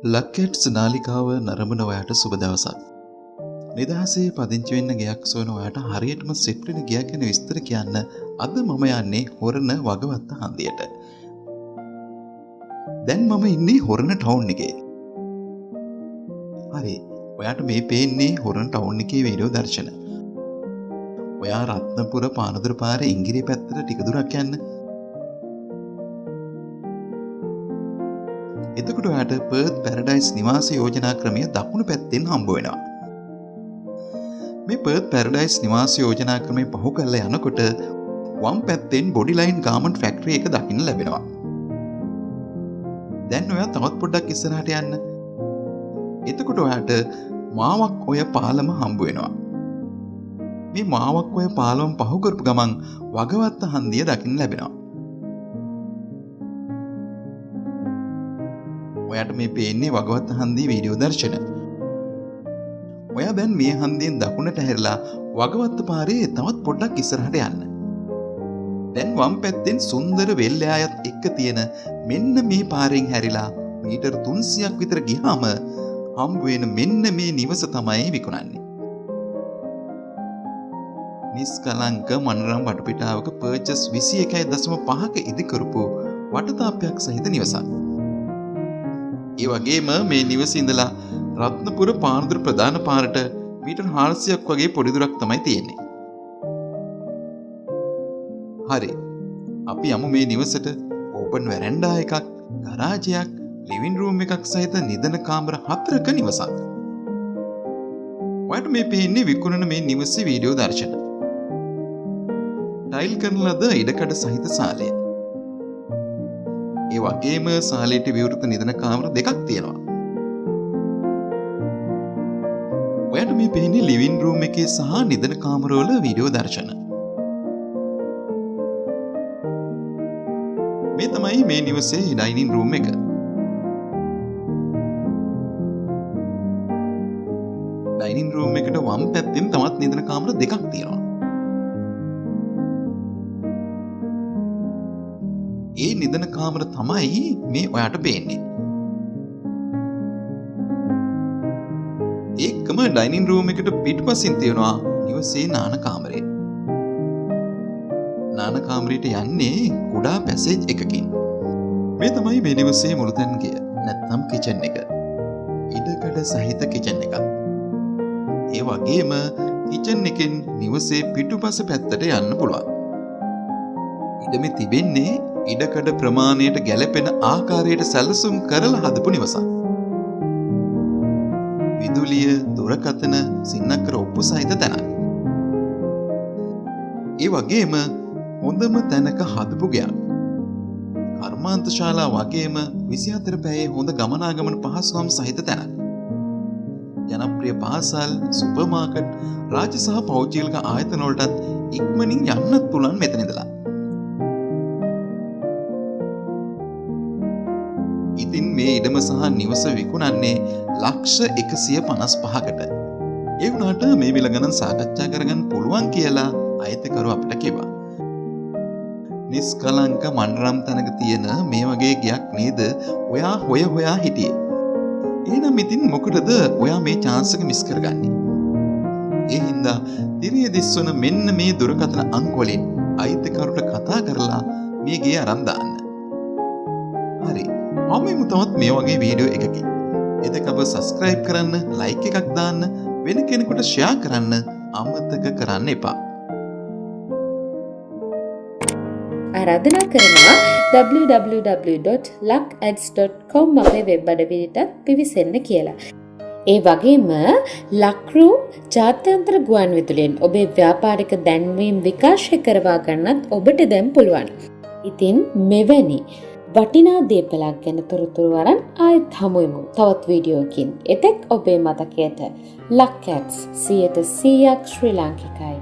ලක්කැට්ස් නාලිකාව නරඹන ඔයාට සුබ දවසක්. නිදහසේ පදිංචි වෙන්න ගයක් සොයන ඔයාට හරියටම සෙට් වෙන ගයක් ගැන විස්තර කියන්න අද මම යන්නේ හොරණ වගවත්ත හන්දියට. දැන් මම ඉන්නේ හොරණ ටවුන් එකේ. හරි. ඔයාට මේ පේන්නේ හොරණ ටවුන් එකේ වීඩියෝ දර්ශන. ඔයා රත්නපුර පානදුර පාරේ ඉංගිරිය පැත්තට ටික දුරක් යන්න. එතකොට ඔයාට පර්ත් පැරඩයිස් නිවාස යෝජනා ක්‍රමය දකුණු පැත්තෙන් හම්බ වෙනවා. මේ පර්ත් පැරඩයිස් නිවාස යෝජනා ක්‍රමය පහු කරලා යනකොට වම් පැත්තෙන් බොඩි ලයින් ගාමන්ට් ෆැක්ටරි එක දකින්න ලැබෙනවා. දැන් ඔයා තවත් පොඩ්ඩක් ඉස්සරහට යන්න. එතකොට ඔයාට මාවක් ඔය පාලම හම්බ වෙනවා. මේ මාවක් ඔය පාලම පහු කරපු ගමන් වගවත්ත හන්දිය දකින්න ලැබෙනවා. ඔයාට මේ පේන්නේ වගවත්ත හන්දියේ වීඩියෝ දර්ශන. ඔයා දැන් මේ හන්දියෙන් දකුණට හැරිලා වගවත්ත පාරේ තවත් පොඩ්ඩක් ඉස්සරහට යන්න. දැන් වම් පැත්තෙන් සුන්දර වෙල්යායත් එක්ක තියෙන මෙන්න මේ පාරෙන් හැරිලා මීටර් 300ක් විතර ගියාම හම්බ වෙන මෙන්න මේ නිවස තමයි විකුණන්නේ. නිස්කලංක මනරම් වටපිටාවක පර්චස් 21.5ක ඉදි කරපු වටතාපයක් සහිත නිවසක්. ඒ වගේම මේ නිවසේ ඉඳලා රත්නපුර පානදුර ප්‍රධාන පාරට මීටර් 400ක් වගේ පොඩි දුරක් තමයි තියෙන්නේ. හරි. අපි යමු මේ නිවසට. ඕපන් වෙරන්ඩා එකක්, ගරාජයක්, ලිවිං රූම් එකක් සහිත නිදන කාමර 4ක නිවසක්. ඔයාට මේ පේන්නේ විකුණන මේ නිවසේ වීඩියෝ දර්ශන. ටයිල් කරන ලද ඉඩකඩ සහිත සාලය. ඒ වගේම සාලේට විවෘත නිදන කාමර දෙකක් තියෙනවා. ඔයාට මේ පේන්නේ ලිවිං රූම් එකේ සහ නිදන කාමරවල වීඩියෝ දර්ශන. මේ තමයි මේ නිවසේ ඩයිනින් රූම් එක. ඩයිනින් රූම් එකට වම් පැත්තෙන් තවත් නිදන කාමර දෙකක් තියෙනවා. ඒ නිදන කාමර තමයි මේ ඔයාට පේන්නේ. ඒකම ඩයිනින් රූම් එකට පිටුපසින් තියෙනවා නිවසේ නාන කාමරය. නාන කාමරයට යන්නේ කුඩා පැසේජ් එකකින්. මේ තමයි මේ නිවසේ මුළුතැන් ගෙය. නැත්නම් කිචන් එක. ඉඩකඩ සහිත කිචන් එකක්. ඒ වගේම කිචන් එකෙන් නිවසේ පිටුපස පැත්තට යන්න පුළුවන්. ඉඩමේ තිබෙන්නේ ඉඩකඩ ප්‍රමාණයට ගැලපෙන ආකාරයට සැලසුම් කරලා හදපු නිවසක්. විදුලිය, දුරකථන, සින්නකර ඔප්පු සහිත තැනක්. ඒ වගේම හොඳම තැනක හදපු ගයක්. කර්මාන්ත ශාලා වගේම 24 පැයේ හොඳ ගමනාගමන පහසුකම් සහිත තැනක්. ජනප්‍රිය පාසල්, සුපර් මාකට්, රාජ්‍ය සහ පෞද්ගලික ආයතන වලටත් ඉක්මනින් යන්නත් පුළුවන් මෙතන ඉඳලා. ඉතින් මේ ඉඩම සහ නිවස විකුණන්නේ ලක්ෂ 155කට. ඒ වුණාට මේ මිල ගණන් සාකච්ඡා කරගන්න පුළුවන් කියලා අයිතිකරු අපිට කිව්වා. නිස්කලංක මනරම් තැනක තියෙන මේ වගේ ගයක් නේද ඔයා හොයා හිටියේ. එහෙනම් ඉතින් මොකටද ඔයා මේ chance එක මිස් කරගන්නේ? ඒ හින්දා දිරිය දිස්වන මෙන්න මේ දුරකථන අංක වලින් අයිතිකරුට කතා කරලා මේ ගේ අරන් දාන්න. හරි. මම තවත් මේ වගේ වීඩියෝ එකකින්. එතකව subscribe කරන්න, like එකක් දාන්න, වෙන කෙනෙකුට share කරන්න අමතක කරන්න එපා. ආරාධනා කරනවා www.luckads.com අපේ වෙබ් අඩවියට පිවිසෙන්න කියලා. ඒ වගේම ලක්රු ජාත්‍යන්තර ගුවන් විදුලියෙන් ඔබේ ව්‍යාපාරික දැන්වීම් විකාශය කරවා ගන්නත් ඔබට දැන් පුළුවන්. ඉතින් මෙවැනි වටිනා දේපලක් ගැන තොරතුරු වරන් ආයෙත් හමුවෙමු තවත් වීඩියෝකින්. එතෙක් ඔබේ මතකයට ලක්කැට්ස් 100% ශ්‍රී ලාංකිකයි.